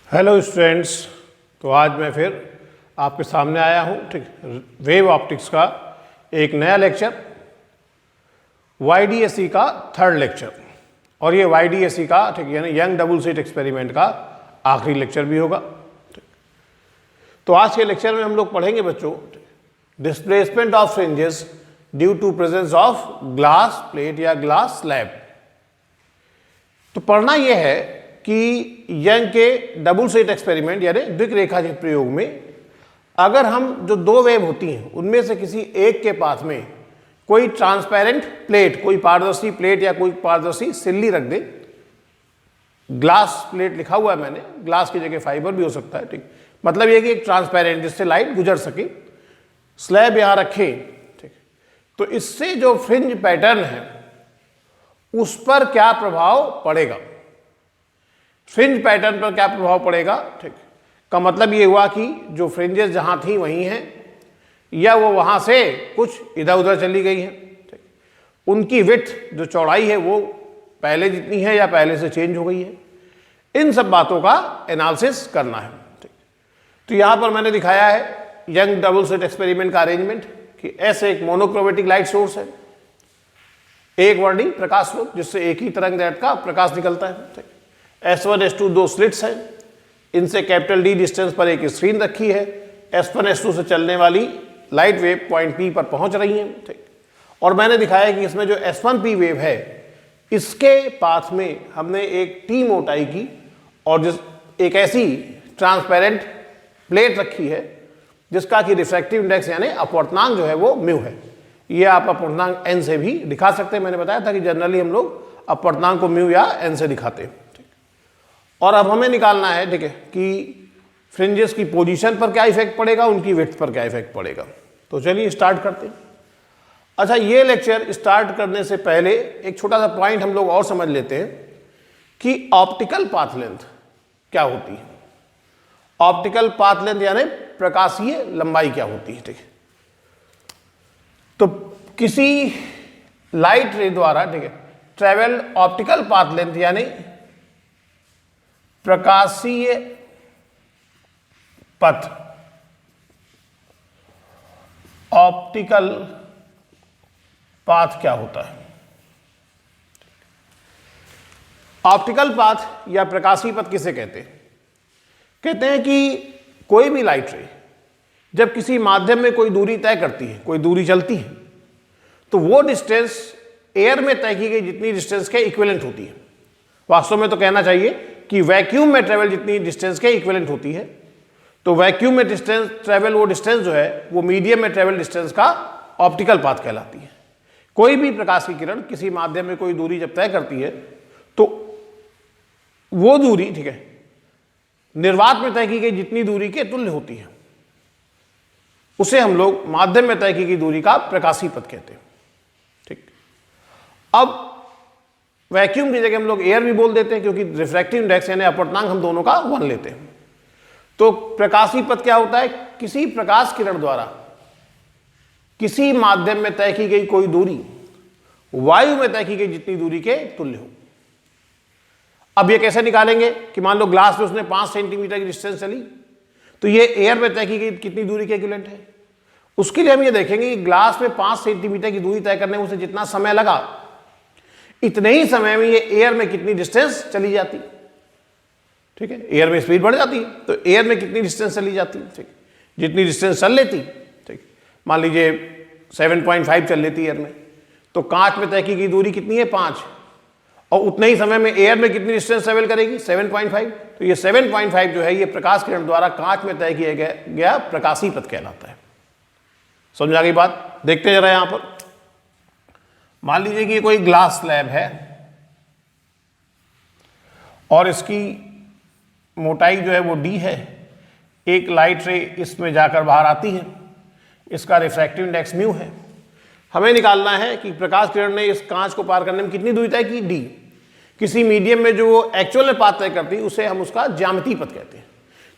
Hello students. तो आज मैं फिर आपके सामने आया हूँ, ठीक, वेव ऑप्टिक्स का एक नया लेक्चर, YDSE का थर्ड लेक्चर। और ये YDSE का, ठीक, यानी यंग डबल स्लिट एक्सपेरिमेंट का आखिरी लेक्चर भी होगा। तो आज के लेक्चर में हम लोग पढ़ेंगे बच्चों displacement of fringes due to presence of glass plate या ग्लास स्लैब। तो पढ़ना यह है कि यंग के डबल स्लिट एक्सपेरिमेंट यानी द्विरेखा के प्रयोग में अगर हम जो दो वेव होती हैं उनमें से किसी एक के पास में कोई ट्रांसपेरेंट प्लेट, कोई पारदर्शी प्लेट या कोई पारदर्शी सिल्ली रख दे, ग्लास प्लेट लिखा हुआ है मैंने, ग्लास की जगह फाइबर भी हो सकता है, ठीक, मतलब ये कि एक ट्रांसपेरेंट जिससे लाइट गुजर सके, स्लैब यहां रखें, ठीक, तो इससे जो फ्रिंज पैटर्न है उस पर क्या प्रभाव पड़ेगा, फ्रिंज पैटर्न पर क्या प्रभाव पड़ेगा, ठीक, का मतलब ये हुआ कि जो फ्रिंजेस जहां थी वहीं हैं या वो वहां से कुछ इधर उधर चली गई हैं, ठीक, उनकी विड्थ जो चौड़ाई है वो पहले जितनी है या पहले से चेंज हो गई है, इन सब बातों का एनालिसिस करना है, ठीक। तो यहां पर मैंने दिखाया है यंग डबल स्लिट एक्सपेरिमेंट का अरेंजमेंट कि ऐसे एक मोनोक्रोमेटिक लाइट सोर्स है, एक वर्णिक प्रकाश स्रोत जिससे एक ही तरंग दैर्ध्य का प्रकाश निकलता है, ठीक। S1 S2 दो स्लिट्स हैं, इनसे कैपिटल D डिस्टेंस पर एक स्क्रीन रखी है, S1 S2 से चलने वाली लाइट वेव पॉइंट P पर पहुंच रही है, ठीक। और मैंने दिखाया कि इसमें जो S1P वेव है इसके पाथ में हमने एक T मोटाई की और जिस एक ऐसी ट्रांसपेरेंट प्लेट रखी है जिसका कि रिफ्रैक्टिव इंडेक्स यानी अपवर्तनांक जो है वो म्यू है। ये आप अपवर्तनांक n से भी दिखा सकते हैं, मैंने बताया था कि जनरली हम लोग अपवर्तनांक को म्यू या n से दिखाते हैं। और अब हमें निकालना है, ठीक है, कि फ्रिंजेस की पोजीशन पर क्या इफेक्ट पड़ेगा, उनकी विड्थ पर क्या इफेक्ट पड़ेगा। तो चलिए स्टार्ट करते हैं। अच्छा, ये लेक्चर स्टार्ट करने से पहले एक छोटा सा पॉइंट हम लोग और समझ लेते हैं कि ऑप्टिकल पाथ लेंथ क्या होती है। ऑप्टिकल पाथ लेंथ यानी प्रकाशीय लंबाई क्या होती है, ठीक है। तो किसी लाइट रे द्वारा, ठीक है, ट्रेवल ऑप्टिकल पाथ लेंथ यानी प्रकाशीय पथ, ऑप्टिकल पाथ क्या होता है। ऑप्टिकल पाथ या प्रकाशीय पथ किसे कहते हैं? कहते हैं कि कोई भी लाइट रे जब किसी माध्यम में कोई दूरी तय करती है, कोई दूरी चलती है, तो वो डिस्टेंस एयर में तय की गई जितनी डिस्टेंस के इक्विवेलेंट होती है। वास्तव में तो कहना चाहिए कि वैक्यूम में ट्रेवल जितनी डिस्टेंस के इक्विवेलेंट होती है, तो वैक्यूम में डिस्टेंस ट्रेवल, वो डिस्टेंस जो है वो मीडियम में ट्रेवल डिस्टेंस का ऑप्टिकल पाथ कहलाती है। कोई भी प्रकाश की किरण किसी माध्यम में कोई दूरी जब तय करती है तो वो दूरी, ठीक है, निर्वात में तय की गई जितनी दूरी के तुल्य होती है, उसे हम लोग माध्यम में तय की गई दूरी का प्रकाशीय पथ कहते हैं, ठीक। अब वैक्यूम की जगह हम लोग एयर भी बोल देते हैं क्योंकि रिफ्रैक्टिव इंडेक्स यानी अपवर्तनांक हम दोनों का 1 लेते हैं। तो प्रकाशीय पथ क्या होता है? किसी प्रकाश किरण द्वारा किसी माध्यम में तय की गई कोई दूरी वायु में तय की गई जितनी दूरी के तुल्य हो। अब ये कैसे निकालेंगे कि मान लो ग्लास में उसने 5 सेंटीमीटर की डिस्टेंस चली, तो ये एयर में तय की गई कितनी दूरी के इक्विवेलेंट है। उसके लिए हम ये देखेंगे कि ग्लास में 5 सेंटीमीटर की दूरी तय करने में उसे जितना समय लगा, इतने ही समय में ये एयर में कितनी डिस्टेंस चली जाती, ठीक है। एयर में स्पीड बढ़ जाती है तो एयर में कितनी डिस्टेंस चली जाती, ठीक, जितनी डिस्टेंस चल लेती, ठीक, मान लीजिए 7.5 चल लेती एयर में, तो कांच में तय की गई दूरी कितनी है 5, और उतने ही समय में एयर में कितनी डिस्टेंस ट्रेवल करेगी 7.5। तो ये 7.5 जो है ये प्रकाश किरण द्वारा कांच में तय किया गया प्रकाशीय पथ कहलाता है। समझ आ गई बात? देखते जरा यहां पर मान लीजिए कि कोई ग्लास स्लैब है और इसकी मोटाई जो है वो D है, एक लाइट रे इसमें जाकर बाहर आती है, इसका रिफ्रैक्टिव इंडेक्स म्यू है। हमें निकालना है कि प्रकाश किरण ने इस कांच को पार करने में कितनी दूरी तय की, D। किसी मीडियम में जो वो एक्चुअल में पाथ तय करती है उसे हम उसका ज्यामितीय पथ कहते हैं।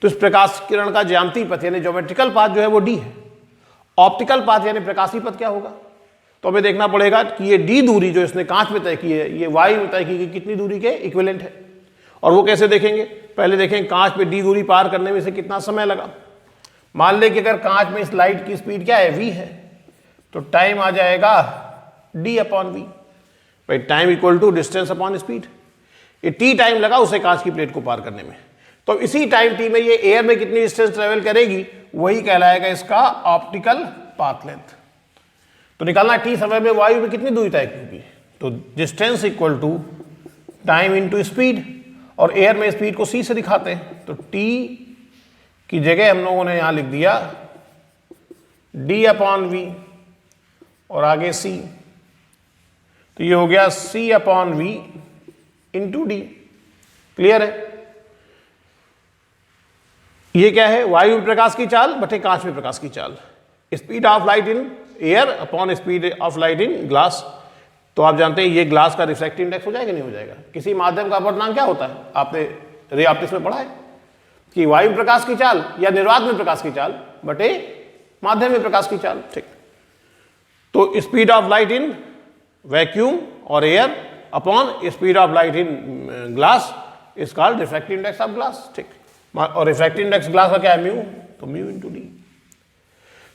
तो इस प्रकाश किरण का ज्यामितीय पथ यानी ज्योमेट्रिकल पाथ जो है वो D है। ऑप्टिकल पाथ यानी प्रकाशीय पथ क्या होगा? तो हमें देखना पड़ेगा कि ये D दूरी जो इसने कांच में तय की है ये वायु में तय की गई कितनी दूरी के इक्विवेलेंट है, और वो कैसे देखेंगे, पहले देखें कांच पे डी दूरी पार करने में से कितना समय लगा। मान लें कि अगर कांच में इस लाइट की स्पीड क्या है, v है, तो टाइम आ जाएगा d अपॉन वी। भाई time equal to distance upon speed. ये t टाइम लगा उसे कांच की प्लेट को पार करने में, तो इसी टाइम t में ये एयर में कितनी डिस्टेंस ट्रेवल करेगी, वही कहलाएगा इसका ऑप्टिकल पाथ लेंथ। तो निकालना t समय में वायु में कितनी दूरी तय होगी, तो distance equal to time into speed, और एयर में स्पीड को c से दिखाते हैं, तो t की जगह हम लोगों ने यहां लिख दिया d अपॉन वी और आगे c, तो ये हो गया c upon V into D. Clear है। ये क्या है, वायु में प्रकाश की चाल बटे कांच में प्रकाश की चाल, speed of light in air upon speed of light in glass. तो आप जानते हैं ये ग्लास का रिफ्रैक्टिव इंडेक्स हो जाएगा, नहीं हो जाएगा। किसी माध्यम का अपवर्तनांक क्या होता है, आपने रे ऑप्टिक्स में पढ़ा है कि वायु में प्रकाश की चाल या निर्वात में प्रकाश की चाल बटे माध्यम में प्रकाश की चाल। ठीक, तो speed of light in vacuum और air upon speed of light in glass is called refractive index of glass. ठीक, और रिफ्रैक्टिव इंडेक्स ग्लास का क्या है, म्यू, तो म्यू इंटू डी।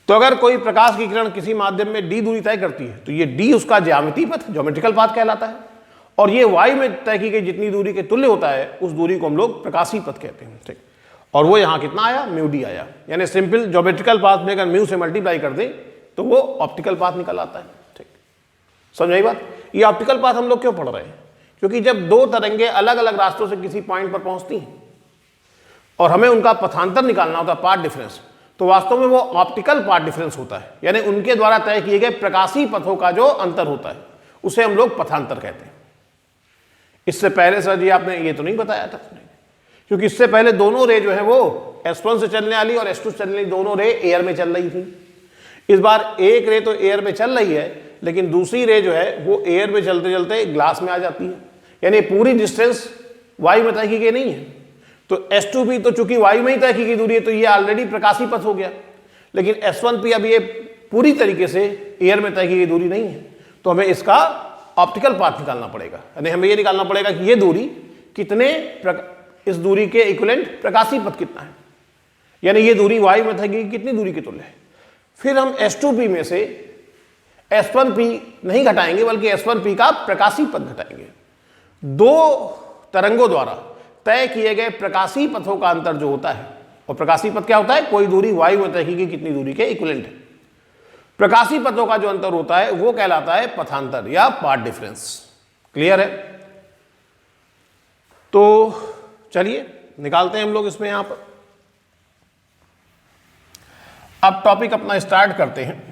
तो अगर कोई प्रकाश की किरण किसी माध्यम में डी दूरी तय करती है, तो ये डी उसका ज्यामितीय पथ, ज्योमेट्रिकल पाथ कहलाता है, और ये वायु में तय की गई जितनी दूरी के तुल्य होता है उस दूरी को हम लोग प्रकाशीय पथ कहते हैं। ठीक, और वो यहाँ कितना आया, म्यू डी आया। यानी सिंपल ज्योमेट्रिकल पाथ में अगर म्यू से मल्टीप्लाई कर दें तो वो ऑप्टिकल पाथ निकल आता है। ठीक, समझ आई बात। ये ऑप्टिकल पाथ हम लोग क्यों पढ़ रहे हैं, क्योंकि जब दो तरंगे अलग अलग रास्तों से किसी पॉइंट पर पहुंचती हैं और हमें उनका पथांतर निकालना होता है, पाथ डिफरेंस, तो वास्तव में वो ऑप्टिकल पाथ डिफरेंस होता है, यानी उनके द्वारा तय किए गए प्रकाशीय पथों का जो अंतर होता है उसे हम लोग पथांतर कहते हैं। इससे पहले सर जी आपने ये तो नहीं बताया था, क्योंकि इससे पहले दोनों रे जो है वो S1 से चलने वाली और S2 से चलने वाली दोनों रे एयर में चल रही थी। इस बार एक रे तो एयर में चल रही है, लेकिन दूसरी रे जो है वो एयर में चलते चलते ग्लास में आ जाती है, यानी पूरी डिस्टेंस वायु में तय की गई नहीं है। तो S2P तो चूंकि वायु में ही तय की गई दूरी है, तो ये ऑलरेडी प्रकाशीय पथ हो गया, लेकिन S1P अब ये पूरी तरीके से एयर में तय की गई दूरी नहीं है, तो हमें इसका ऑप्टिकल पाथ निकालना पड़ेगा। यानी हमें ये निकालना पड़ेगा कि ये दूरी कितने इस दूरी के इक्विवेलेंट प्रकाशीय पथ कितना है, यानी ये दूरी वायु में तय की कितनी दूरी के तुल्य है। फिर हम S2P में से S1P नहीं घटाएंगे, बल्कि S1P का प्रकाशीय पथ घटाएंगे। दो तरंगों द्वारा तय किए गए प्रकाशीय पथों का अंतर जो होता है, और प्रकाशीय पथ क्या होता है, कोई दूरी वायु में तय की गई कितनी दूरी के इक्विवेलेंट है। प्रकाशीय पथों का जो अंतर होता है वो कहलाता है पथांतर या पाथ डिफरेंस। क्लियर है। तो चलिए निकालते हैं हम लोग इसमें, यहां पर अब टॉपिक अपना स्टार्ट करते हैं।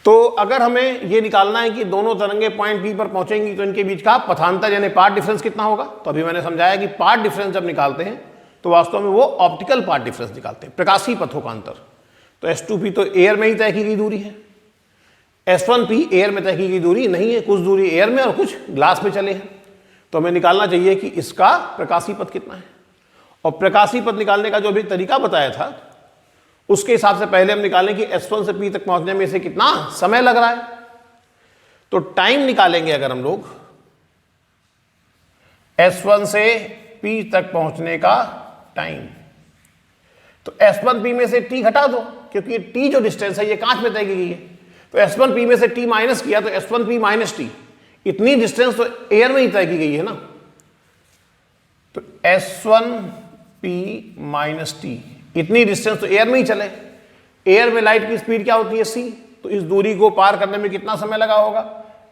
तो अगर हमें ये निकालना है कि दोनों तरंगे पॉइंट P पर पहुंचेंगी तो इनके बीच का पथांतर यानी पाथ डिफरेंस कितना होगा, तो अभी मैंने समझाया कि पाथ डिफरेंस जब निकालते हैं तो वास्तव में वो ऑप्टिकल पाथ डिफरेंस निकालते हैं, प्रकाशीय पथों का अंतर। तो S2P तो एयर में ही तय की गई दूरी है, S1P एयर में तय की गई दूरी नहीं है, कुछ दूरी एयर में और कुछ ग्लास में चले हैं। तो हमें निकालना चाहिए कि इसका प्रकाशीय पथ कितना है, और प्रकाशीय पथ निकालने का जो अभी तरीका बताया था उसके हिसाब से पहले हम निकालें कि S1 से P तक पहुंचने में से कितना समय लग रहा है। तो टाइम निकालेंगे अगर हम लोग S1 से P तक पहुंचने का टाइम, तो S1P में से T घटा दो, क्योंकि T जो डिस्टेंस है ये कांच में तय की गई है, तो S1P में से T माइनस किया तो S1P माइनस T, इतनी डिस्टेंस तो एयर में ही तय की गई है ना। तो S1P माइनस T, इतनी डिस्टेंस तो एयर में ही चले। एयर में लाइट की स्पीड क्या होती है, c, तो इस दूरी को पार करने में कितना समय लगा होगा,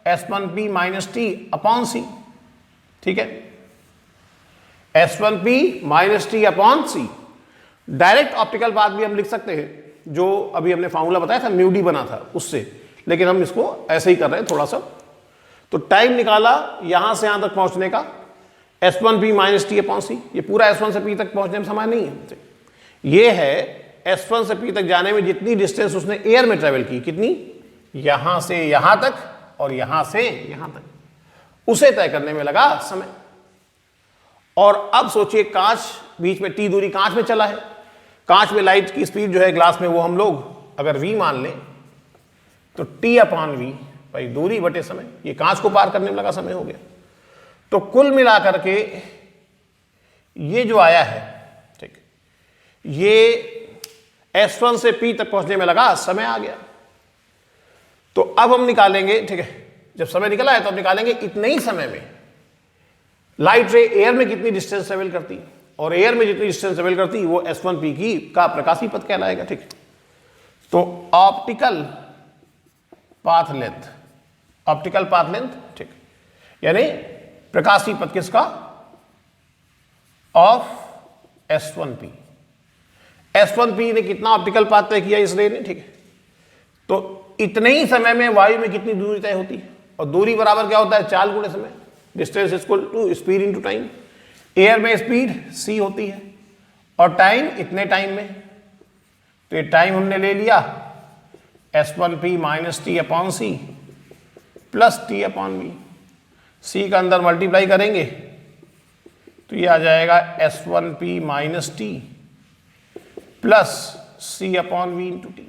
S1P minus T upon C। ठीक है, S1P minus T upon C। Direct optical path भी हम लिख सकते हैं, जो अभी हमने फॉर्मूला बताया था म्यू डी बना था उससे, लेकिन हम इसको ऐसे ही कर रहे हैं थोड़ा सा। तो टाइम निकाला यहां से यहां तक पहुंचने का, S1P minus T upon C। ये पूरा S1 से P तक पहुंचने में समय नहीं है, ये है S1 से P तक जाने में जितनी डिस्टेंस उसने एयर में ट्रेवल की, कितनी, यहां से यहां तक और यहां से यहां तक, उसे तय करने में लगा समय। और अब सोचिए कांच, बीच में T दूरी कांच में चला है, कांच में लाइट की स्पीड जो है ग्लास में वो हम लोग अगर V मान लें तो T अपॉन V भाई दूरी बटे समय, ये कांच को पार करने में लगा समय हो गया। तो कुल मिलाकर के ये जो आया है, ठीक, ये S1 से P तक पहुंचने में लगा समय आ गया। तो अब हम निकालेंगे, ठीक है, जब समय निकला है तो हम निकालेंगे इतने ही समय में लाइट रे एयर में कितनी डिस्टेंस ट्रेवल करती, और एयर में जितनी डिस्टेंस ट्रेवल करती वो S1P की का प्रकाशीय पथ कहलाएगा। ठीक, तो optical path length, optical path length, ठीक, यानी प्रकाशीय पथ किसका, ऑफ S1P। S1P ने कितना ऑप्टिकल पाथ तय किया इस रे ने, ठीक है, तो इतने ही समय में वायु में कितनी दूरी तय होती है, और दूरी बराबर क्या होता है, चाल गुणे समय, distance equal to speed into time. Air में स्पीड c होती है और टाइम इतने टाइम में, तो ये टाइम हमने ले लिया S1P minus T upon C plus T upon B, C का अंदर मल्टीप्लाई करेंगे तो ये आ जाएगा S1P minus T plus C upon V into T.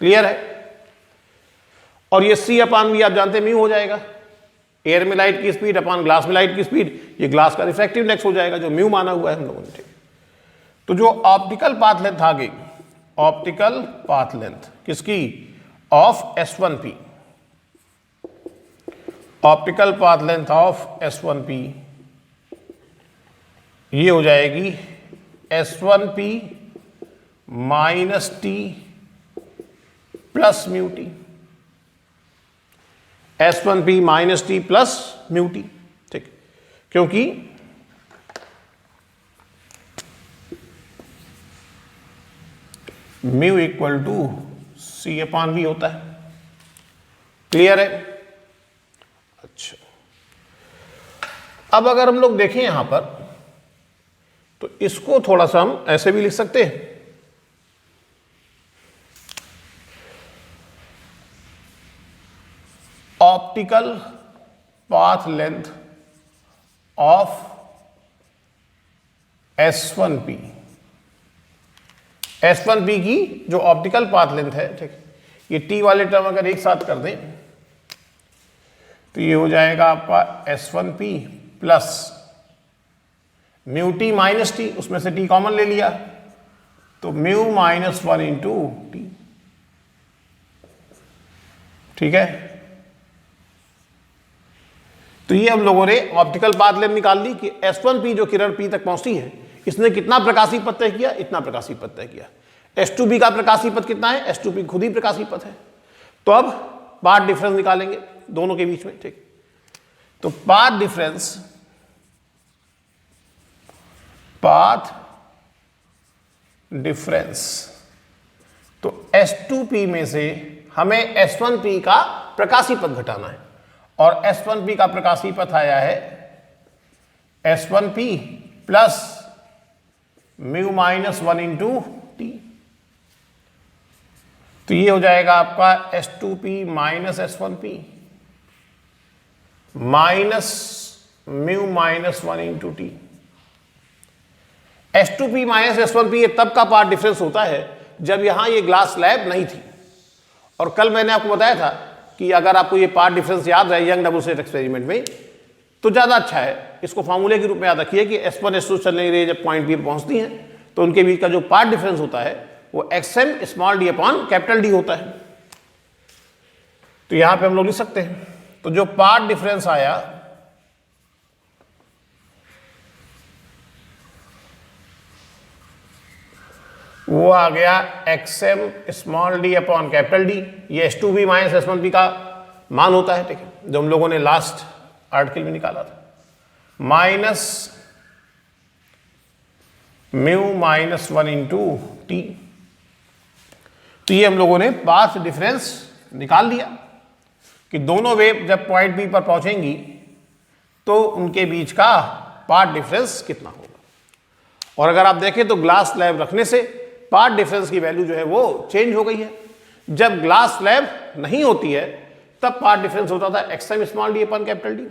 Clear है? और ये सी अपॉन वी आप जानते म्यू हो जाएगा, एयर में लाइट की स्पीड अपॉन ग्लास में लाइट की स्पीड, ये ग्लास का रिफ्रैक्टिव इंडेक्स हो जाएगा जो म्यू माना हुआ है हम लोगों ने। ठीक, तो जो ऑप्टिकल पाथ लेंथ आ गई, ऑप्टिकल पाथ लेंथ किसकी, of S1P, optical path length of S1P ये हो जाएगी S1P minus T plus mu T, S1P minus T plus mu T. ठीक, क्योंकि mu equal to C upon V होता है। क्लियर है? अच्छा, अब अगर हम लोग देखें यहां पर तो इसको थोड़ा सा हम ऐसे भी लिख सकते हैं, optical path length of S1P, S1P की जो ऑप्टिकल पाथ लेंथ है, ठीक, ये T वाले टर्म अगर एक साथ कर दें तो ये हो जाएगा आपका S1P plus mu T minus T, उसमें से T कॉमन ले लिया तो म्यू माइनस 1 इंटू टी। ठीक है, तो ये हम लोगों ने ऑप्टिकल पाथ लेंथ निकाल ली कि S1P जो किरण P तक पहुंचती है इसने कितना प्रकाशीय पथ तय किया, इतना प्रकाशीय पथ तय किया। S2P का प्रकाशीय पथ कितना है, S2P खुद ही प्रकाशीय पथ है। तो अब पाथ डिफरेंस निकालेंगे दोनों के बीच में। ठीक, तो पाथ डिफरेंस, पाथ डिफरेंस, तो S2P में से हमें S1P का प्रकाशीय पथ घटाना है और S1P का प्रकाशीय पथ आया है S1P plus mu minus 1 into T. तो ये हो जाएगा आपका S2P minus S1P minus mu minus 1 into T. S2P minus S1P ये तब का पाथ डिफरेंस होता है जब यहां ये ग्लास स्लैब नहीं थी। और कल मैंने आपको बताया था कि अगर आपको ये पाथ डिफरेंस याद रहे यंग डबल स्लिट एक्सपेरिमेंट में तो ज़्यादा अच्छा है। इसको फॉर्मूले के रूप में याद रखिए कि S1 S2 चलने रे जब पॉइंट बी पर पहुंचती हैं तो उनके बीच का जो पाथ डिफरेंस होता है वो XM small D upon capital D होता है। तो यहां पे हम लोग लिख सकते हैं, तो जो पाथ डिफरेंस आया वो आ गया XM small D upon capital D. ये S2P माइनस S1P का मान होता है, ठीक है, जो हम लोगों ने लास्ट आर्टिकल में निकाला था, minus mu minus 1 into T. तो ये हम लोगों ने पाथ डिफरेंस निकाल लिया कि दोनों वेव जब पॉइंट बी पर पहुंचेंगी तो उनके बीच का पाथ डिफरेंस कितना होगा। और अगर आप देखें तो ग्लास स्लैब रखने से पाथ डिफरेंस की वैल्यू जो है वो चेंज हो गई है। जब ग्लास स्लैब नहीं होती है तब पाथ डिफरेंस होता था XM small D upon capital D.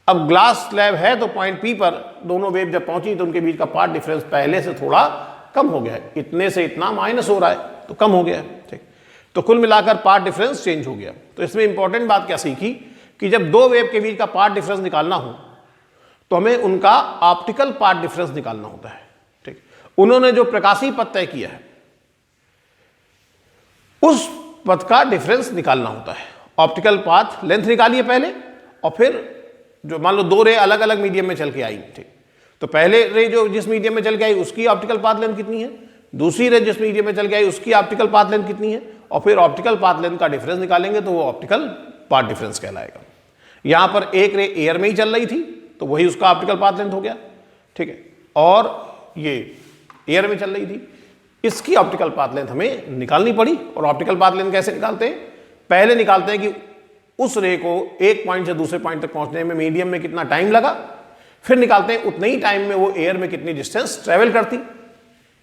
अब ग्लास स्लैब है तो पॉइंट P पर दोनों वेव जब पहुंची तो उनके बीच का पाथ डिफरेंस पहले से थोड़ा कम हो गया है, इतने से इतना माइनस हो रहा है तो कम हो गया है। ठीक, तो कुल मिलाकर पाथ डिफरेंस चेंज हो गया। तो इसमें इंपॉर्टेंट बात क्या सीखी कि जब दो वेव के बीच का पाथ डिफरेंस निकालना हो तो हमें उनका ऑप्टिकल पाथ डिफरेंस निकालना होता है। ठीक, उन्होंने जो प्रकाशीय पथ तय किया है उस पथ का डिफरेंस निकालना होता है। ऑप्टिकल पाथ लेंथ निकालिए पहले, और फिर जो मान लो दो रे अलग अलग मीडियम में चल के आई, ठीक, तो पहले रे जो जिस मीडियम में चल के आई उसकी ऑप्टिकल पाथ लेंथ कितनी है, दूसरी रे जिस मीडियम में चल के आई उसकी ऑप्टिकल पाथ लेंथ कितनी है, और फिर ऑप्टिकल पाथ लेंथ का डिफरेंस निकालेंगे तो वो ऑप्टिकल पाथ डिफरेंस कहलाएगा। यहां पर एक रे एयर में ही चल रही थी तो वही उसका ऑप्टिकल पाथ लेंथ हो गया, ठीक है, और ये एयर में चल रही थी, इसकी ऑप्टिकल पाथ लेंथ हमें निकालनी पड़ी। और ऑप्टिकल पाथ लेंथ कैसे निकालते हैं, पहले निकालते हैं कि उस रे को एक पॉइंट से दूसरे पॉइंट तक पहुंचने में मीडियम में कितना टाइम लगा, फिर निकालते हैं उतने ही टाइम में वो एयर में कितनी डिस्टेंस ट्रेवल करती,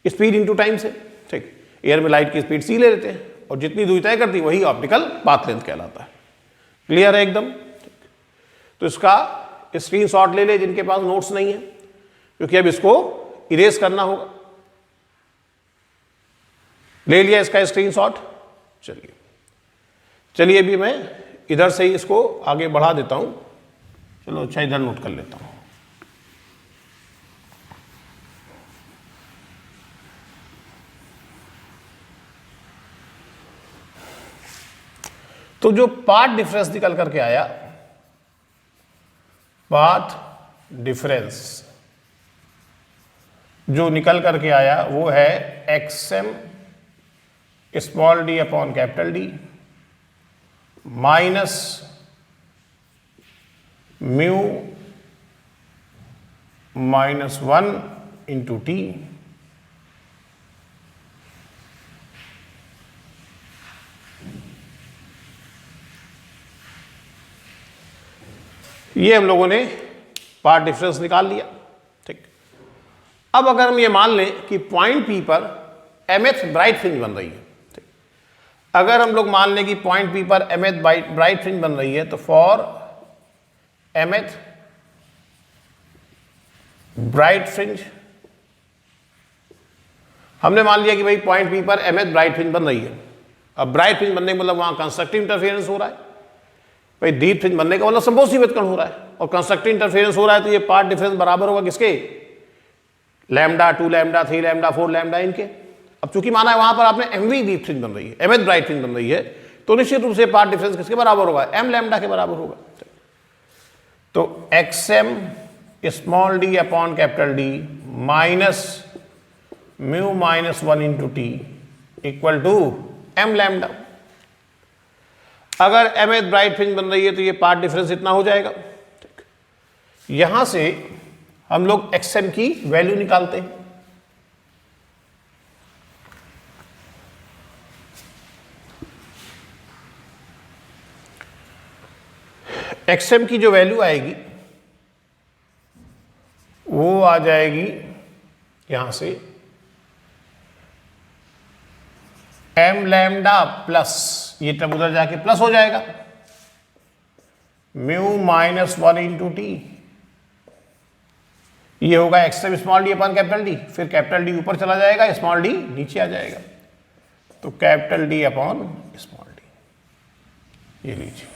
स्पीड इनटू टाइम से। ठीक, एयर में लाइट की स्पीड सी ले लेते हैं और जितनी दूरी तय करती वही ऑप्टिकल पाथ लेंथ कहलाता है। क्लियर है एकदम। तो इसका स्क्रीनशॉट ले ले जिनके पास नोट्स नहीं है, क्योंकि अब इसको इरेज करना होगा। ले लिया इसका स्क्रीनशॉट। चलिए चलिए अभी मैं इधर से ही इसको आगे बढ़ा देता हूं। चलो अच्छा इधर नोट कर लेता हूं। तो जो पाथ डिफरेंस निकल करके आया, पाथ डिफरेंस जो निकल करके आया वो है XM small D upon capital D minus mu minus 1 into T ये हम लोगों ने पाथ डिफरेंस निकाल लिया। ठीक, अब अगर हम ये मान लें कि पॉइंट पी पर mth ब्राइट फ्रिंज बन रही है, ठीक, अगर हम लोग मान लें कि पॉइंट पी पर mth ब्राइट फ्रिंज बन रही है, तो फॉर mth ब्राइट फ्रिंज हमने मान लिया कि भाई पॉइंट पी पर mth ब्राइट फ्रिंज बन रही है। अब ब्राइट फ्रिंज बनने का मतलब वहां कंस्ट्रक्टिव इंटरफेरेंस हो रहा है, भाई डीप फ्रिंज बनने का मतलब संबोधित वितरण हो रहा है और कंस्ट्रक्टिव इंटरफेरेंस हो रहा है, तो ये पाथ डिफरेंस बराबर होगा किसके, लैम्डा 2 लैम्डा 3 लैम्डा 4 लैम्डा इनके। अब चूंकि माना है वहां पर आपने mv डीप फ्रिंज बन रही है, mth ब्राइट फ्रिंज बन रही है, तो निश्चित रूप से पाथ डिफरेंस किसके बराबर होगा, m लैम्डा के बराबर होगा। तो xm small D upon capital D minus mu minus 1 into T equal to m lambda. अगर mth ब्राइट फ्रिंज बन रही है तो ये पाथ डिफरेंस इतना हो जाएगा। यहां से हम लोग xm की वैल्यू निकालते हैं। xm की जो वैल्यू आएगी वो आ जाएगी यहां से m लैम्डा प्लस, ये टर्म उधर जाके प्लस हो जाएगा, म्यू माइनस 1 इंटू टी, ये होगा XM small D upon capital D, फिर कैपिटल डी ऊपर चला जाएगा, स्मॉल डी नीचे आ जाएगा, तो capital D upon small D, ये लीजिए।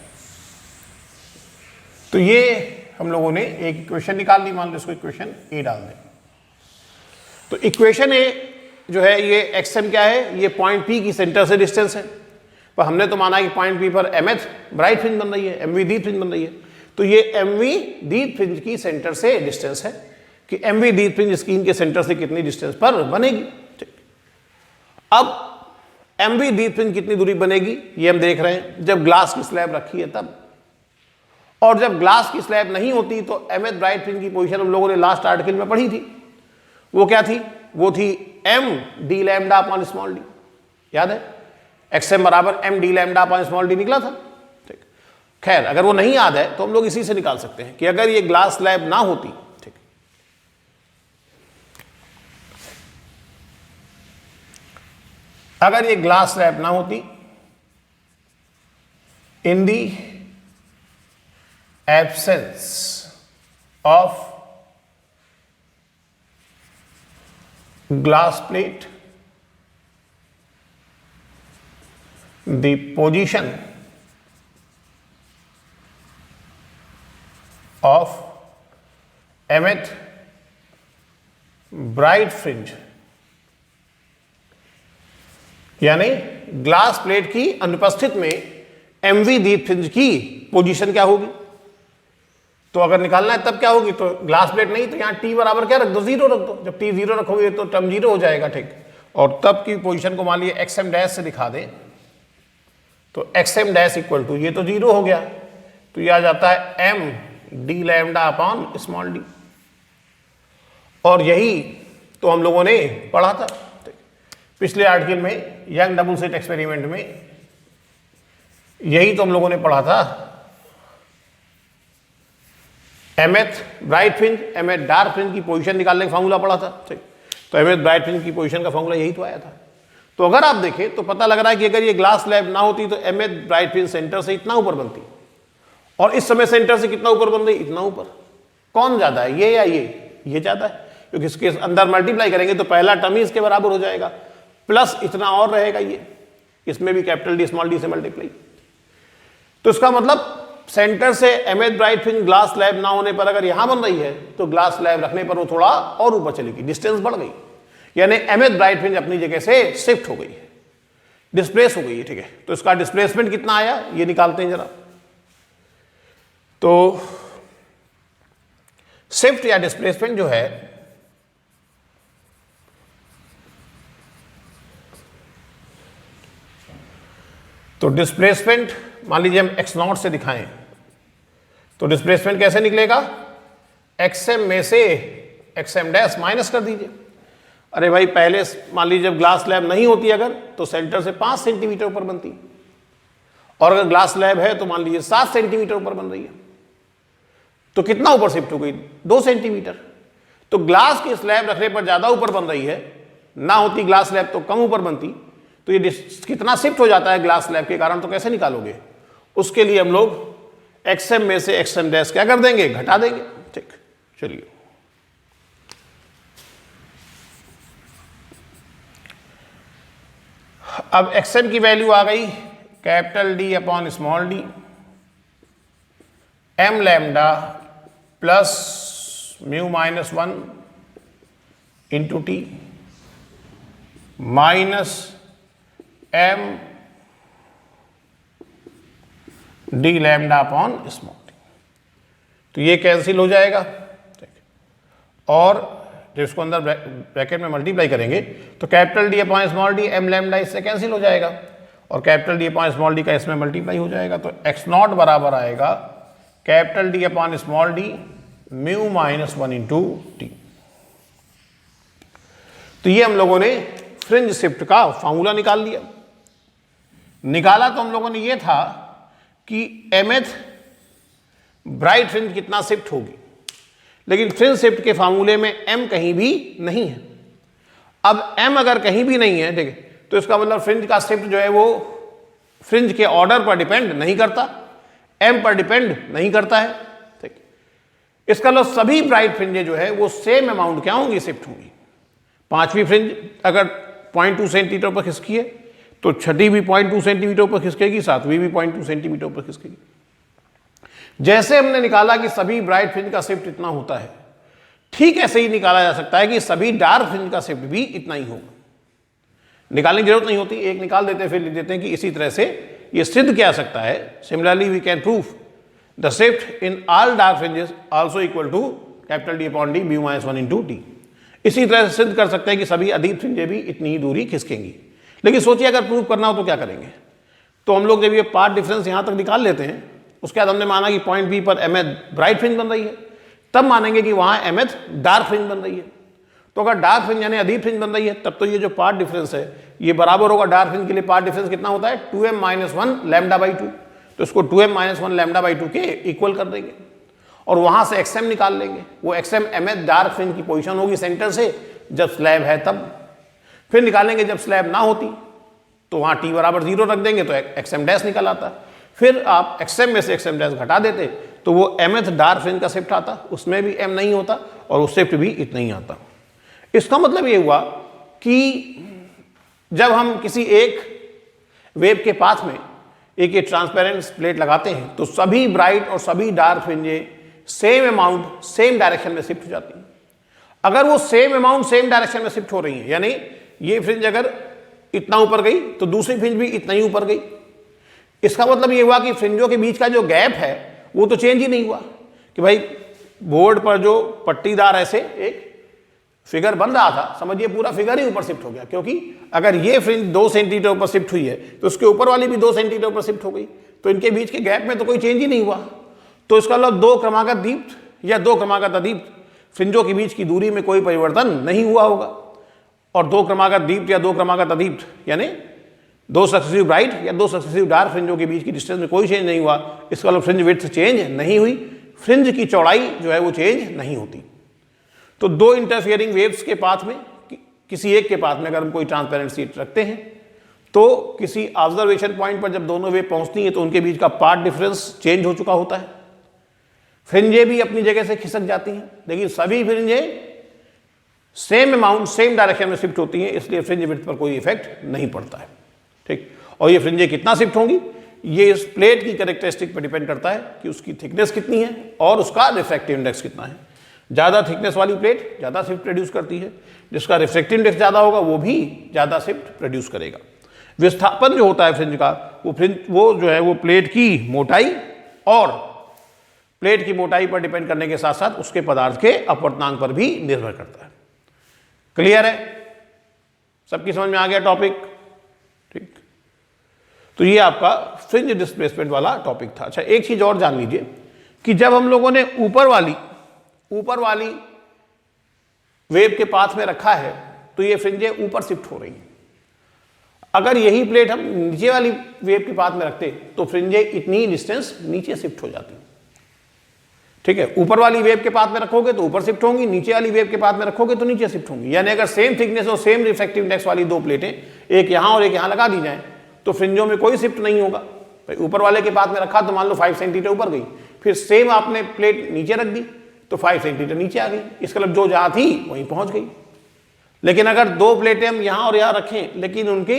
तो ये हम लोगों ने एक इक्वेशन निकाल ली, मान लो इसको इक्वेशन ए डाल दें। तो इक्वेशन ए जो है ये एक्सएम क्या है, ये पॉइंट पी की सेंटर से डिस्टेंस है, पर हमने तो माना कि पॉइंट पी पर mth ब्राइट फ्रिंज बन रही है, mv डीप फ्रिंज बन रही है, तो ये mv डीप फ्रिंज की सेंटर से डिस्टेंस है कि mv डीप फ्रिंज स्क्रीन के सेंटर से कितनी डिस्टेंस पर बनेगी। ठीक, अब mv डीप फ्रिंज कितनी दूरी बनेगी ये हम देख रहे हैं जब ग्लास की स्लैब रखी है तब, और जब ग्लास की स्लैब नहीं होती तो mth ब्राइट फ्रिंज की पोजीशन हम लोगों ने लास्ट आर्टिकल में पढ़ी थी, वो क्या थी, वो थी m D lambda upon small D, याद है, xm बराबर m D lambda upon small D निकला था। ठीक, खैर अगर वो नहीं याद है तो हम लोग इसी से निकाल सकते हैं कि अगर ये ग्लास स्लैब ना होती, ठीक, अगर ये ग्लास स्लैब ना होती, in the absence of glass plate, the position of mth bright fringe, यानी ग्लास प्लेट की अनुपस्थित में mv डीप फ्रिंज की पोजीशन क्या होगी। तो अगर निकालना है तब क्या होगी, तो ग्लास प्लेट नहीं तो यहां t बराबर क्या रख दो, 0 रख दो। जब t 0 रखोगे तो टर्म 0 हो जाएगा, ठीक। और तब की पोजीशन को मान लिया xm डैश से दिखा दें, तो xm डैश इक्वल टू, ये तो 0 हो गया, तो ये आ जाता है m d lambda upon small d। और यही तो हम लोगों ने पढ़ा था पिछले आर्टिकल में, यंग डबल स्लिट एक्सपेरिमेंट में, यही तो हम लोगों ने पढ़ा था। mth bright fringe, mth dark fringe की पोजीशन निकालने का फार्मूला पढ़ा था, ठीक। तो mth ब्राइट फ्रिंज की पोजीशन का फार्मूला यही तो आया था। तो अगर आप देखें तो पता लग रहा है कि अगर ये ग्लास स्लैब ना होती तो mth ब्राइट फ्रिंज सेंटर से इतना ऊपर बनती, और इस समय सेंटर से कितना ऊपर बन रही, इतना ऊपर। कौन ज्यादा है, ये या ये ज्यादा है, क्योंकि इसके अंदर मल्टीप्लाई करेंगे तो पहला टर्म ही इसके बराबर हो जाएगा, प्लस इतना और रहेगा, ये इसमें भी कैपिटल डी स्मॉल डी से मल्टीप्लाई। तो इसका मतलब सेंटर से mth bright fringe glass slab ना होने पर अगर यहां बन रही है तो ग्लास स्लैब रखने पर वो थोड़ा और ऊपर चलेगी, डिस्टेंस बढ़ गई, यानी mth ब्राइट फ्रिंज अपनी जगह से शिफ्ट हो गई है, डिस्प्लेस हो गई है, ठीक है। तो इसका डिस्प्लेसमेंट कितना आया ये निकालते हैं जरा। तो शिफ्ट या डिस्प्लेसमेंट जो है तो डिस्प्लेसमेंट मान लीजिए हम x0 से दिखाएं तो डिस्प्लेसमेंट कैसे निकलेगा, xm में से xm डैश माइनस कर दीजिए। अरे भाई पहले मान लीजिए जब ग्लास स्लैब नहीं होती अगर तो सेंटर से 5 सेंटीमीटर ऊपर बनती, और अगर ग्लास स्लैब है तो मान लीजिए 7 सेंटीमीटर ऊपर बन रही है, तो कितना ऊपर शिफ्ट हो गई, 2 सेंटीमीटर। तो ग्लास की स्लैब रखने पर ज्यादा ऊपर बन रही है, ना होती ग्लास स्लैब तो कम ऊपर बनती, तो ये कितना शिफ्ट हो जाता है ग्लास स्लैब के कारण, तो कैसे निकालोगे। उसके लिए हम लोग xm में से xm डैश क्या कर देंगे, घटा देंगे, ठीक। चलिए अब xm की वैल्यू आ गई capital D upon small d, m lambda plus mu minus 1 into T minus m d lambda upon small d। तो ये कैंसिल हो जाएगा, ठीक। और जब इसको अंदर ब्रैकेट में मल्टीप्लाई करेंगे तो capital D upon small d m lambda इससे कैंसिल हो जाएगा, और capital D upon small d का इसमें मल्टीप्लाई हो जाएगा। तो x0 बराबर आएगा capital D upon small d mu minus 1 into T. तो ये हम लोगों ने फ्रिंज शिफ्ट का फॉर्मूला निकाल लिया। निकाला तो हम लोगों ने ये था कि mth ब्राइट फ्रिंज कितना शिफ्ट होगी, लेकिन फ्रिंज शिफ्ट के फार्मूले में m कहीं भी नहीं है। अब m अगर कहीं भी नहीं है, ठीक है, तो इसका मतलब फ्रिंज का शिफ्ट जो है वो फ्रिंज के ऑर्डर पर डिपेंड नहीं करता, m पर डिपेंड नहीं करता है, ठीक। इसका मतलब सभी ब्राइट फ्रिंजें जो है वो सेम अमाउंट क्या होंगी, शिफ्ट होंगी। 5वीं फ्रिंज अगर 0.2 सेंटीमीटर पर खिसकी है तो 6ठी भी 0.2 सेंटीमीटर पर खिसकेगी, 7वीं भी 0.2 सेंटीमीटर पर खिसकेगी। जैसे हमने निकाला कि सभी ब्राइट फ्रिंज का शिफ्ट इतना होता है, ठीक ऐसे ही निकाला जा सकता है कि सभी डार्क फ्रिंज का शिफ्ट भी इतना ही होगा। निकालने की जरूरत नहीं होती, एक निकाल देते हैं फिर लिख देते हैं कि इसी तरह से ये सिद्ध किया जा सकता है। Similarly we can prove the shift in all dark fringes also equal to capital D upon D mu minus 1 into T. इसी तरह से सिद्ध कर सकते हैं कि सभी अधीर फ्रिंजें भी इतनी ही दूरी खिसकेंगी। लेकिन सोचिए अगर प्रूव करना हो तो क्या करेंगे। तो हम लोग जब ये पार्ट डिफरेंस यहाँ तक निकाल लेते हैं, उसके बाद हमने माना कि पॉइंट बी पर mth ब्राइट फ्रिंज बन रही है, तब मानेंगे कि वहाँ mth डार्क फ्रिंज बन रही है। तो अगर डार्क फ्रिंज यानी अधीर फ्रिंज बन रही है, तब तो ये जो पार्ट डिफरेंस है ये बराबर होगा, डार्क फ्रिंज के लिए पार्ट डिफरेंस कितना होता है 2m माइनस 1 लैम्डा बाई 2। तो इसको 2m माइनस 1 लैम्डा बाई 2 के इक्वल कर देंगे और वहाँ से xm निकाल लेंगे। वो xm mth डार्क फ्रिंज की पोजिशन होगी सेंटर से जब स्लैब है तब। फिर निकालेंगे जब स्लैब ना होती तो वहाँ t बराबर 0 रख देंगे तो xm डैश निकल आता। फिर आप xm में से xm डैश घटा देते तो वो mth डार्क फ्रिंज का शिफ्ट आता, उसमें भी m नहीं होता और उस शिफ्ट भी इतना ही आता। इसका मतलब ये हुआ कि जब हम किसी एक वेव के पाथ में एक ये ट्रांसपेरेंट प्लेट लगाते हैं तो सभी ब्राइट और सभी डार्क फ्रिंजें सेम अमाउंट सेम डायरेक्शन में शिफ्ट हो जाती हैं। अगर वो सेम अमाउंट सेम डायरेक्शन में शिफ्ट हो रही है, यानी ये फ्रिंज अगर इतना ऊपर गई तो दूसरी फ्रिंज भी इतना ही ऊपर गई, इसका मतलब ये हुआ कि फ्रिंजों के बीच का जो गैप है वो तो चेंज ही नहीं हुआ। कि भाई बोर्ड पर जो पट्टीदार ऐसे एक फिगर बन रहा था, समझिए पूरा फिगर ही ऊपर शिफ्ट हो गया, क्योंकि अगर ये फ्रिंज 2 सेंटीमीटर ऊपर शिफ्ट हुई है तो उसके ऊपर वाली भी 2 सेंटीमीटर ऊपर शिफ्ट हो गई, तो इनके बीच के गैप में तो कोई चेंज ही नहीं हुआ। तो इसका मतलब 2 क्रमागत दीप्त या 2 क्रमागत अदीप्त फ्रिंजों के बीच की दूरी में कोई परिवर्तन नहीं हुआ होगा। और 2 क्रमागत दीप्त या 2 क्रमागत अदीप्त यानी 2 सक्सेसिव ब्राइट या 2 सक्सेसिव डार्क फ्रिंजों के बीच की डिस्टेंस में कोई चेंज नहीं हुआ, इसका मतलब फ्रिंज विड्थ चेंज नहीं हुई, फ्रिंज की चौड़ाई जो है वो चेंज नहीं होती। तो 2 इंटरफियरिंग वेव्स के पाथ में किसी एक के पाथ में अगर हम कोई ट्रांसपेरेंट शीट रखते हैं तो किसी ऑब्जर्वेशन पॉइंट पर जब दोनों वेव पहुंचती हैं तो उनके बीच का पाथ डिफरेंस चेंज हो चुका होता है, फ्रिंजें भी अपनी जगह से खिसक जाती हैं, लेकिन सभी फ्रिंजें सेम अमाउंट सेम डायरेक्शन में शिफ्ट होती हैं, इसलिए फ्रिंज विड्थ पर कोई इफेक्ट नहीं पड़ता है। ठीक, और ये फ्रिंजें कितना शिफ्ट होंगी ये इस प्लेट की कैरेक्टरिस्टिक पर डिपेंड करता है कि उसकी थिकनेस कितनी है और उसका रिफ्रैक्टिव इंडेक्स कितना है। ज़्यादा थिकनेस वाली प्लेट ज़्यादा शिफ्ट प्रोड्यूस करती है, जिसका रिफ्रैक्टिव इंडेक्स ज़्यादा होगा वो भी ज़्यादा शिफ्ट प्रोड्यूस करेगा। विस्थापन जो होता है फ्रिंज का वो जो है वो प्लेट की मोटाई और प्लेट की मोटाई पर डिपेंड करने के साथ साथ उसके पदार्थ के अपवर्तनांक पर भी निर्भर करता है। क्लियर है? सबकी समझ में आ गया टॉपिक? ठीक, तो ये आपका फ्रिंज डिस्प्लेसमेंट वाला टॉपिक था। अच्छा, एक चीज और जान लीजिए कि जब हम लोगों ने ऊपर वाली वेव के पाथ में रखा है तो ये फ्रिंजें ऊपर शिफ्ट हो रही हैं। अगर यही प्लेट हम नीचे वाली वेव के पाथ में रखते तो फ्रिंजें इतनी डिस्टेंस नीचे शिफ्ट हो जाती। ठीक है, ऊपर वाली वेव के पाथ में रखोगे तो ऊपर शिफ्ट होंगी, नीचे वाली वेव के पाथ में रखोगे तो नीचे शिफ्ट होंगी। यानी अगर सेम थिकनेस और सेम रिफ्रैक्टिव इंडेक्स वाली 2 प्लेटें एक यहां और एक यहां लगा दी जाए तो फ्रिंजों में कोई शिफ्ट नहीं होगा। भाई ऊपर वाले के पाथ में रखा तो मान लो 5 सेंटीमीटर ऊपर गई, फिर सेम आपने प्लेट नीचे रख दी तो 5 सेंटीमीटर नीचे आ गई, इसका मतलब जो जहां थी वहीं पहुंच गई। लेकिन अगर 2 प्लेटें हम यहां और यहां रखें लेकिन उनकी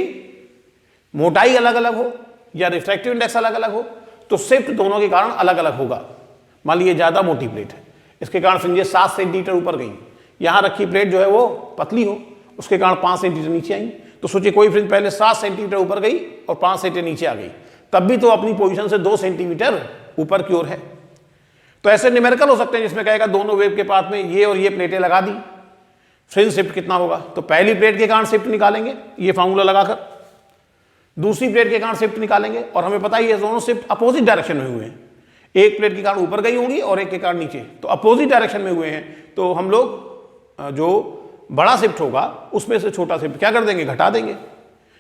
मोटाई अलग अलग हो या रिफ्रैक्टिव इंडेक्स अलग अलग हो तो शिफ्ट दोनों के कारण अलग अलग होगा। मान लीजिए ज़्यादा मोटी प्लेट है, इसके कारण फ्रिंजें 7 सेंटीमीटर ऊपर गई, यहाँ रखी प्लेट जो है वो पतली हो, उसके कारण 5 सेंटीमीटर नीचे आई। तो सोचिए कोई फ्रिंज पहले 7 सेंटीमीटर ऊपर गई और 5 सेंटीमीटर नीचे आ गई, तब भी तो अपनी पोजीशन से 2 सेंटीमीटर ऊपर की ओर है। तो ऐसे न्यूमेरिकल हो सकते हैं जिसमें कहेगा दोनों वेव के पाथ में ये और ये प्लेटें लगा दी, फ्रिंज शिफ्ट कितना होगा? तो पहली प्लेट के कारण शिफ्ट निकालेंगे ये फार्मूला लगाकर, दूसरी प्लेट के कारण शिफ्ट निकालेंगे और हमें पता ही है दोनों शिफ्ट अपोजिट डायरेक्शन में हुए हैं। एक प्लेट के कारण ऊपर गई होंगी और एक के कारण नीचे, तो अपोजिट डायरेक्शन में हुए हैं। तो हम लोग जो बड़ा शिफ्ट होगा उसमें से छोटा शिफ्ट क्या कर देंगे? घटा देंगे।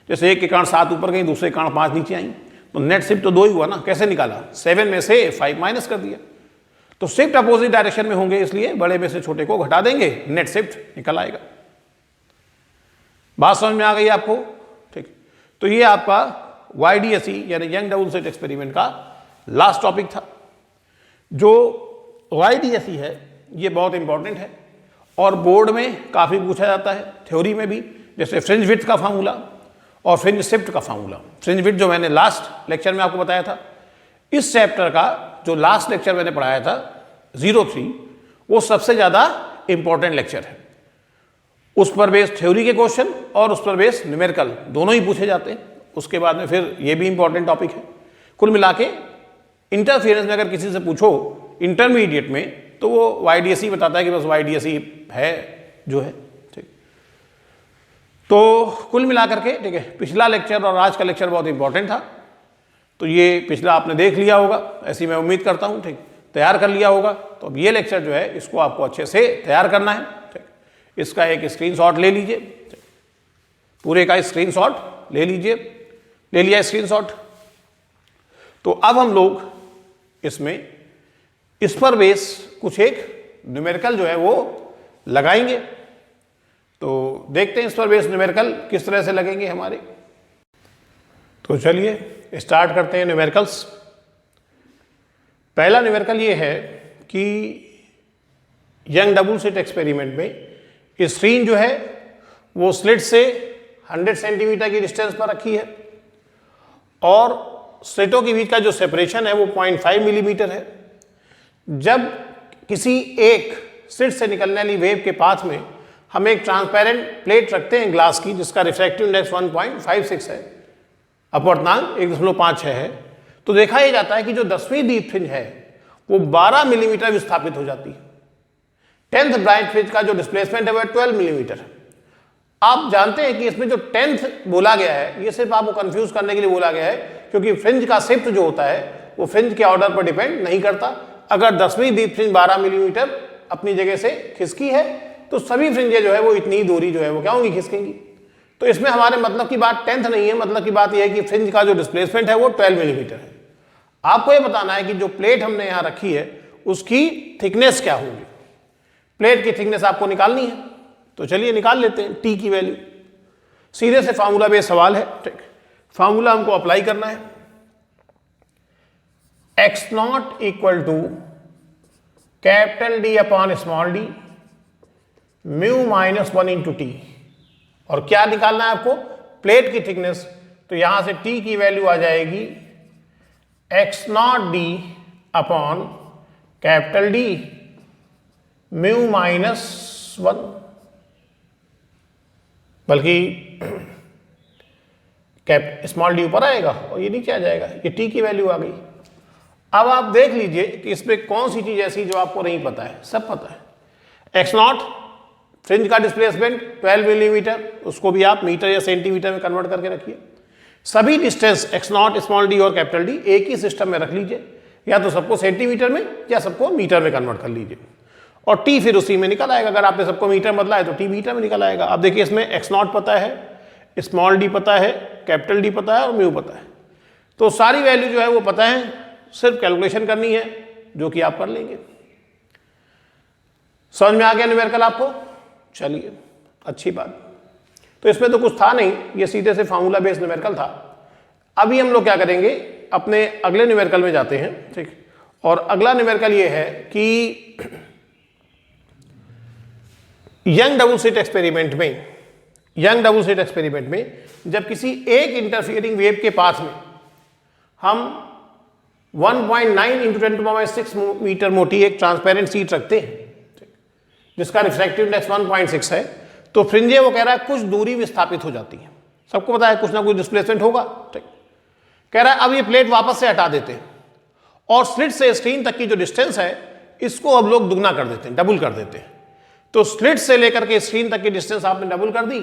जैसे एक के कारण 7 ऊपर गई, दूसरे के कारण 5 नीचे आई, तो नेट शिफ्ट तो 2 ही हुआ ना। कैसे निकाला? 7 में से 5 माइनस कर दिया। तो शिफ्ट अपोजिट डायरेक्शन में होंगे इसलिए बड़े में से छोटे को घटा देंगे, नेट शिफ्ट निकल आएगा। बात समझ में आ गई आपको? ठीक, तो ये आपका YDSE यानी यंग डबल स्लिट एक्सपेरिमेंट का लास्ट टॉपिक था। जो YDSE है ये बहुत इंपॉर्टेंट है और बोर्ड में काफ़ी पूछा जाता है, थ्योरी में भी, जैसे फ्रिंज विड्थ का फार्मूला और फ्रिंज शिफ्ट का फार्मूला। फ्रिंज विड्थ जो मैंने लास्ट लेक्चर में आपको बताया था, इस चैप्टर का जो लास्ट लेक्चर मैंने पढ़ाया था 03, वो सबसे ज़्यादा इंपॉर्टेंट लेक्चर है। उस पर बेस्ड थ्योरी के क्वेश्चन और उस पर बेस्ड न्यूमेरिकल दोनों ही पूछे जाते हैं। उसके बाद में फिर ये भी इंपॉर्टेंट टॉपिक है। कुल मिला के इंटरफियरेंस में अगर किसी से पूछो इंटरमीडिएट में तो वो YDSE बताता है कि बस YDSE है जो है। ठीक, तो कुल मिलाकर के ठीक है, पिछला लेक्चर और आज का लेक्चर बहुत इंपॉर्टेंट था। तो ये पिछला आपने देख लिया होगा, ऐसी मैं उम्मीद करता हूँ। ठीक, तैयार कर लिया होगा। तो अब ये लेक्चर जो है इसको आपको अच्छे से तैयार करना है। ठीक, इसका एक स्क्रीनशॉट ले लीजिए, पूरे का स्क्रीनशॉट ले लीजिए। ले लिया स्क्रीनशॉट। तो अब हम लोग इसमें इस पर बेस कुछ एक न्यूमेरिकल जो है वो लगाएंगे। तो देखते हैं इस पर बेस न्यूमेरिकल किस तरह से लगेंगे हमारे। तो चलिए स्टार्ट करते हैं न्यूमेरिकल्स। पहला न्यूमेरिकल ये है कि यंग डबल स्लिट एक्सपेरिमेंट में स्क्रीन जो है वो स्लिट से 100 सेंटीमीटर की डिस्टेंस पर रखी है और स्लिटों के बीच का जो सेपरेशन है वो 0.5 मिलीमीटर है। जब किसी एक स्लिट से निकलने वाली वेव के पाथ में हम एक ट्रांसपेरेंट प्लेट रखते हैं ग्लास की, जिसका रिफ्रैक्टिव इंडेक्स 1.56 है, अपवर्तनांक 1.56 है, तो देखा यह जाता है कि जो 10वीं डीप फ्रिंज है वो 12 मिलीमीटर विस्थापित हो जाती है। 10th ब्राइट फ्रिंज का जो डिस्प्लेसमेंट है वो 12 मिलीमीटर है। आप जानते हैं कि इसमें जो 10th बोला गया है ये सिर्फ आपको कंफ्यूज करने के लिए बोला गया है, क्योंकि फ्रिंज का शिफ्ट जो होता है वो फ्रिंज के ऑर्डर पर डिपेंड नहीं करता। अगर 10वीं डीप फ्रिंज 12 मिलीमीटर अपनी जगह से खिसकी है तो सभी फ्रिंजें जो है वो इतनी दूरी जो है वो क्या होंगी, खिसकेंगी। तो इसमें हमारे मतलब की बात 10th नहीं है, मतलब की बात यह है कि फ्रिंज का जो डिस्प्लेसमेंट है वो 12 मिलीमीटर है। आपको ये बताना है कि जो प्लेट हमने यहाँ रखी है उसकी थिकनेस क्या होगी। प्लेट की थिकनेस आपको निकालनी है, तो चलिए निकाल लेते हैं टी की वैल्यू। सीधे से फार्मूला बेस्ड सवाल है, ठीक। फार्मूला हमको अप्लाई करना है, x not equal to capital D upon small d mu minus 1 into T. और क्या निकालना है आपको, प्लेट की थिकनेस। तो यहां से t की वैल्यू आ जाएगी x not d upon capital D mu minus 1, बल्कि कैप स्मॉल डी ऊपर आएगा और ये नीचे आ जाएगा, ये टी की वैल्यू आ गई। अब आप देख लीजिए कि इसमें कौन सी चीज ऐसी जो आपको नहीं पता है, सब पता है। एक्स नॉट फ्रिंज का डिस्प्लेसमेंट 12 मिलीमीटर, उसको भी आप मीटर या सेंटीमीटर में कन्वर्ट करके रखिए। सभी distance x not, small D और कैपिटल डी एक ही सिस्टम में रख लीजिए, या तो सबको सेंटीमीटर में या सबको मीटर में कन्वर्ट कर लीजिए, और टी फिर उसी में निकल आएगा। अगर आपने सबको मीटर बदला है तो टी मीटर में निकल आएगा। अब देखिए इसमें एक्स नॉट पता है, स्मॉल डी पता है, कैपिटल डी पता है और म्यू पता है, तो सारी वैल्यू जो है वो पता है, सिर्फ कैलकुलेशन करनी है जो कि आप कर लेंगे। समझ में आ गया न्यूमेरिकल आपको? चलिए अच्छी बात। तो इसमें तो कुछ था नहीं, ये सीधे से फार्मूला बेस्ड न्यूमेरिकल था। अभी हम लोग क्या करेंगे, अपने अगले न्यूमेरिकल में जाते हैं, ठीक। और अगला न्यूमेरिकल ये है कि यंग डबल स्लिट एक्सपेरिमेंट में जब किसी एक इंटरफियरिंग वेव के पास में हम 1.9 इंटू 10⁻⁶ मीटर मोटी एक ट्रांसपेरेंट शीट रखते हैं जिसका रिफ्रैक्टिव इंडेक्स 1.6 है, तो फ्रिंजे वो कह रहा है कुछ दूरी विस्थापित हो जाती है। सबको पता है कुछ ना कुछ डिस्प्लेसमेंट होगा, ठीक। कह रहा है अब ये प्लेट वापस से हटा देते हैं और स्लिट से स्क्रीन तक की जो डिस्टेंस है इसको अब लोग दुगना कर देते हैं, डबल कर देते हैं। तो स्लिट से लेकर के स्क्रीन तक की डिस्टेंस आपने डबल कर दी,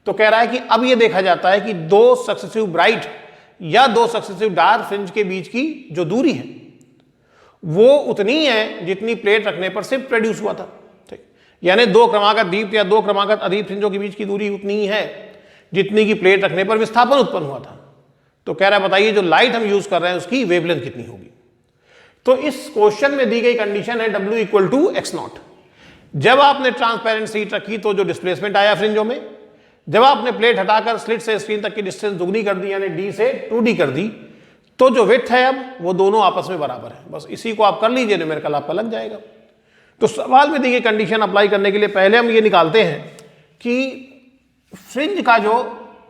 तो कह रहा है कि अब ये देखा जाता है कि दो सक्सेसिव ब्राइट या दो सक्सेसिव डार्क फ्रिंज के बीच की जो दूरी है वो उतनी है जितनी प्लेट रखने पर शिफ्ट प्रोड्यूस हुआ था, ठीक। यानी दो क्रमागत दीप्त या दो क्रमागत अदीप्त फ्रिंजों के बीच की दूरी उतनी ही है जितनी की प्लेट रखने पर विस्थापन उत्पन्न हुआ था। तो कह रहा है बताइए जो लाइट हम यूज कर रहे हैं उसकी वेवलेंथ कितनी होगी। तो इस क्वेश्चन में दी गई कंडीशन है W equal to X not. जब आपने ट्रांसपेरेंट शीट रखी तो जो डिस्प्लेसमेंट आया फ्रिंजों में, जब आपने प्लेट हटाकर स्लिट से स्क्रीन तक की डिस्टेंस दुगनी कर दी यानी d से 2d कर दी, तो जो विड्थ है अब वो दोनों आपस में बराबर है। बस इसी को आप कर लीजिए, न्यूमेरिकल आपका लग जाएगा। तो सवाल में दी गई कंडीशन अप्लाई करने के लिए पहले हम ये निकालते हैं कि फ्रिंज का जो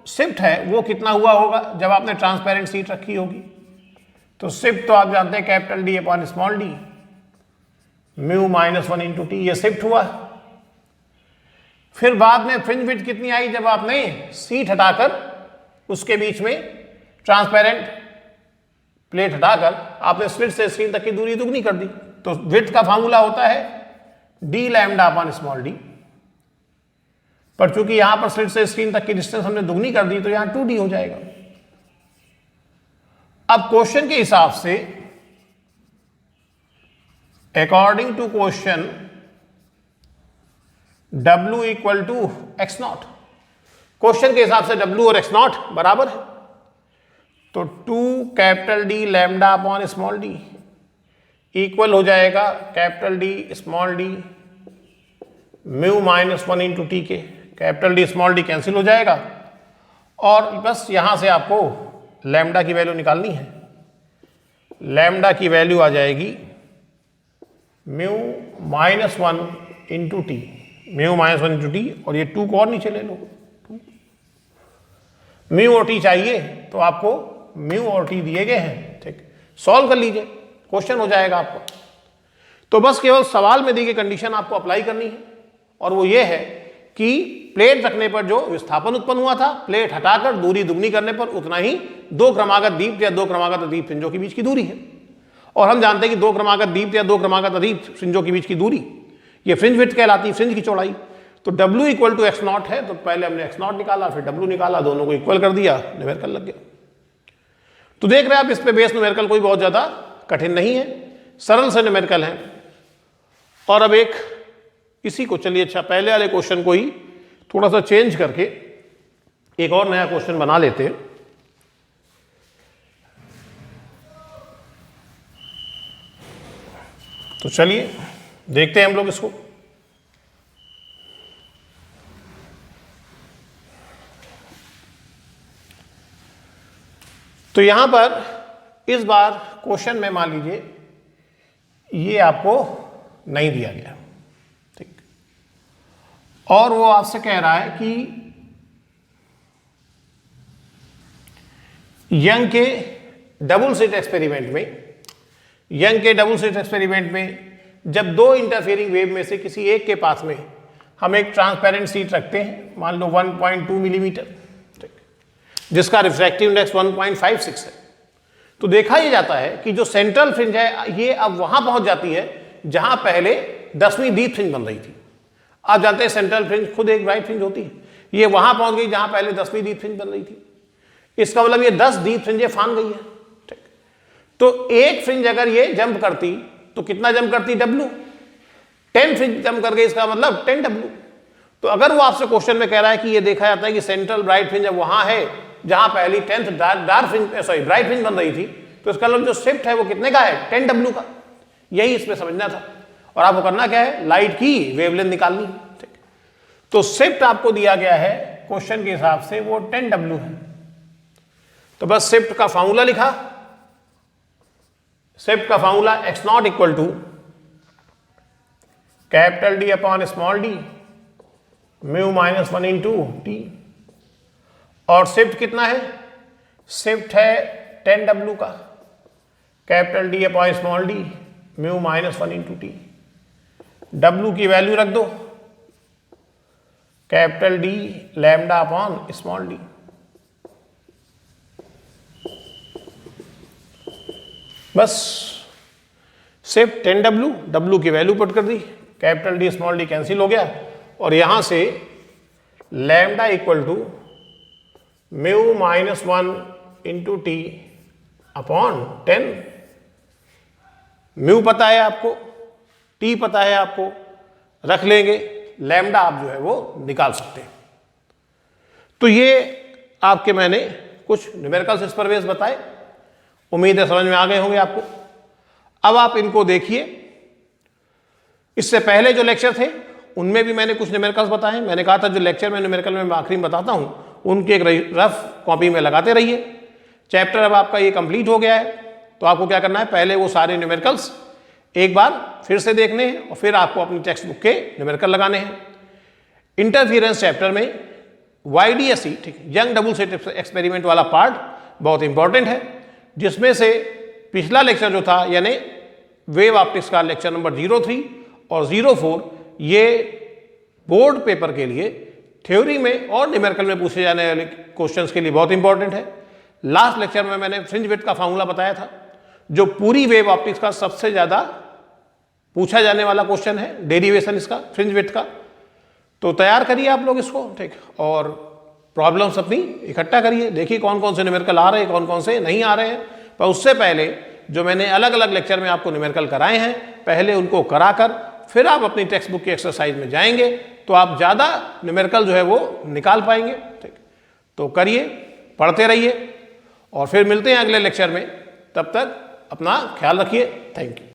शिफ्ट है वो कितना हुआ होगा जब आपने ट्रांसपेरेंट शीट रखी होगी। तो शिफ्ट तो आप जानते हैं capital D upon small d mu minus 1 into T, ये शिफ्ट हुआ। फिर बाद में फ्रिंज विड्थ कितनी आई जब आपने सीट हटाकर उसके बीच में ट्रांसपेरेंट प्लेट हटाकर आपने स्लिट से स्क्रीन तक की दूरी दुगनी कर दी। तो विड्थ का फार्मूला होता है d lambda upon small d, पर चूंकि यहां पर स्लिट से स्क्रीन तक की डिस्टेंस हमने दुगनी कर दी तो यहां 2d हो जाएगा। अब क्वेश्चन के हिसाब से according to question W equal to X not, question के हिसाब से W और एक्स नॉट बराबर है, तो 2 capital D lambda upon small d equal हो जाएगा capital D small d mu minus 1 into t के। Capital D small d cancel हो जाएगा और बस यहां से आपको लैम्डा की वैल्यू निकालनी है। लैम्डा की वैल्यू आ जाएगी mu minus 1 into T, mu minus 1 into T, और ये 2 को और नीचे ले लो। म्यू और टी चाहिए तो आपको म्यू और टी दिए गए हैं, ठीक, सॉल्व कर लीजिए, क्वेश्चन हो जाएगा आपका। तो बस केवल सवाल में दी गई कंडीशन आपको अप्लाई करनी है, और वो ये है कि प्लेट रखने पर जो विस्थापन उत्पन्न हुआ था, प्लेट हटाकर दूरी दुगनी करने पर उतना ही दो क्रमागत दीप्त या दो क्रमागत अदीप्त फ्रिंजों के बीच की दूरी है। और हम जानते हैं कि दो क्रमागत दीप्त या दो क्रमागत अदीप्त फ्रिंजों के बीच की दूरी ये फ्रिंज विड्थ कहलाती है, फ्रिंज की चौड़ाई। तो W equal to x not है, तो पहले हमने x नॉट निकाला, फिर W निकाला, दोनों को इक्वल कर दिया, न्यूमेरिकल लग गया। तो देख रहे हैं आप, इस पे बेस न्यूमेरिकल कोई बहुत ज्यादा कठिन नहीं है, सरल से न्यूमेरिकल है। और अब एक इसी को चलिए, अच्छा पहले वाले क्वेश्चन को ही थोड़ा सा चेंज करके एक और नया क्वेश्चन बना लेते हैं। तो चलिए देखते हैं हम लोग इसको। तो यहां पर इस बार क्वेश्चन में मान लीजिए ये आपको नहीं दिया गया, ठीक, और वो आपसे कह रहा है कि यंग के डबल स्लिट एक्सपेरिमेंट में जब दो इंटरफेयरिंग वेव में से किसी एक के पास में हम एक ट्रांसपेरेंट शीट रखते हैं, मान लो 1.2 मिलीमीटर, ठीक, जिसका रिफ्रैक्टिव इंडेक्स 1.56 है, तो देखा यह जाता है कि जो सेंट्रल फ्रिंज है ये अब वहां पहुंच जाती है जहां पहले 10वीं डीप फ्रिंज बन रही थी। आप जानते हैं सेंट्रल फ्रिंज खुद एक ब्राइट फ्रिंज होती है, ये वहां पहुंच गई जहां पहले 10वीं डीप फ्रिंज बन रही थी। इसका मतलब ये 10 डीप फ्रिंजें फान गई है, ठीक। तो एक फ्रिंज अगर ये जंप करती तो कितना जंप करती, W, 10 फ्रिंज जंप कर गई, इसका मतलब 10W। तो अगर वो आपसे क्वेश्चन में कह रहा है कि ये देखा जाता है कि सेंट्रल ब्राइट फ्रिंज अब वहां है जहां पहली 10th ब्राइट फ्रिंज बन रही थी, तो इसका मतलब जो शिफ्ट है वो कितने का है, 10W का। यही इसमें समझना था, और आपको करना क्या है, लाइट की वेवलेंथ निकालनी, ठीक। तो शिफ्ट आपको दिया गया है क्वेश्चन के हिसाब से वो 10W है। तो बस शिफ्ट का फॉर्मूला लिखा, शिफ्ट का formula x not equal to capital D upon small d mu minus 1 into T. और शिफ्ट कितना है, शिफ्ट है 10W का, capital D upon small d mu minus 1 into t. W की वैल्यू रख दो, capital D lambda upon small d। बस shift 10W, W की वैल्यू पुट कर दी, capital D small d cancel हो गया, और यहां से lambda equal to mu minus 1 into T upon 10। Mu पता है आपको, टी पता है आपको, रख लेंगे, लैम्डा आप जो है वो निकाल सकते हैं। तो ये आपके मैंने कुछ न्यूमेरिकल्स इस पर बेस बताए, उम्मीद है समझ में आ गए होंगे आपको। अब आप इनको देखिए, इससे पहले जो लेक्चर थे उनमें भी मैंने कुछ न्यूमेरिकल्स बताए। मैंने कहा था जो लेक्चर में न्यूमेरिकल में आखिरी में बताता हूं उनके एक रफ कॉपी में लगाते रहिए। चैप्टर अब आपका ये कंप्लीट हो गया है, तो आपको क्या करना है, पहले वो सारे न्यूमेरिकल्स एक बार फिर से देखने हैं, और फिर आपको अपनी टेक्स्ट बुक के न्यूमेरिकल लगाने हैं। इंटरफियरेंस चैप्टर में YDSE, ठीक, यंग डबल स्लिट एक्सपेरिमेंट वाला पार्ट बहुत इंपॉर्टेंट है, जिसमें से पिछला लेक्चर जो था यानी वेव ऑप्टिक्स का लेक्चर नंबर 03 और 04, ये बोर्ड पेपर के लिए थ्योरी में और न्यूमेरिकल में पूछे जाने वाले क्वेश्चंस के लिए बहुत इंपॉर्टेंट है। लास्ट लेक्चर में मैंने फ्रिंज विड्थ का फॉर्मूला बताया था, जो पूरी वेव ऑप्टिक्स का सबसे ज्यादा पूछा जाने वाला क्वेश्चन है, डेरिवेशन इसका फ्रिंज विड्थ का। तो तैयार करिए आप लोग इसको, ठीक, और प्रॉब्लम्स अपनी इकट्ठा करिए, देखिए कौन कौन से न्यूमेरिकल आ रहे हैं, कौन कौन से नहीं आ रहे हैं। पर उससे पहले जो मैंने अलग अलग लेक्चर में आपको न्यूमेरिकल कराए हैं, पहले उनको कराकर फिर आप अपनी टेक्स्ट बुक की एक्सरसाइज में जाएंगे, तो आप ज़्यादा न्यूमेरिकल जो है वो निकाल पाएंगे, ठीक। तो करिए, पढ़ते रहिए, और फिर मिलते हैं अगले लेक्चर में। तब तक अपना ख्याल रखिए। Thank you.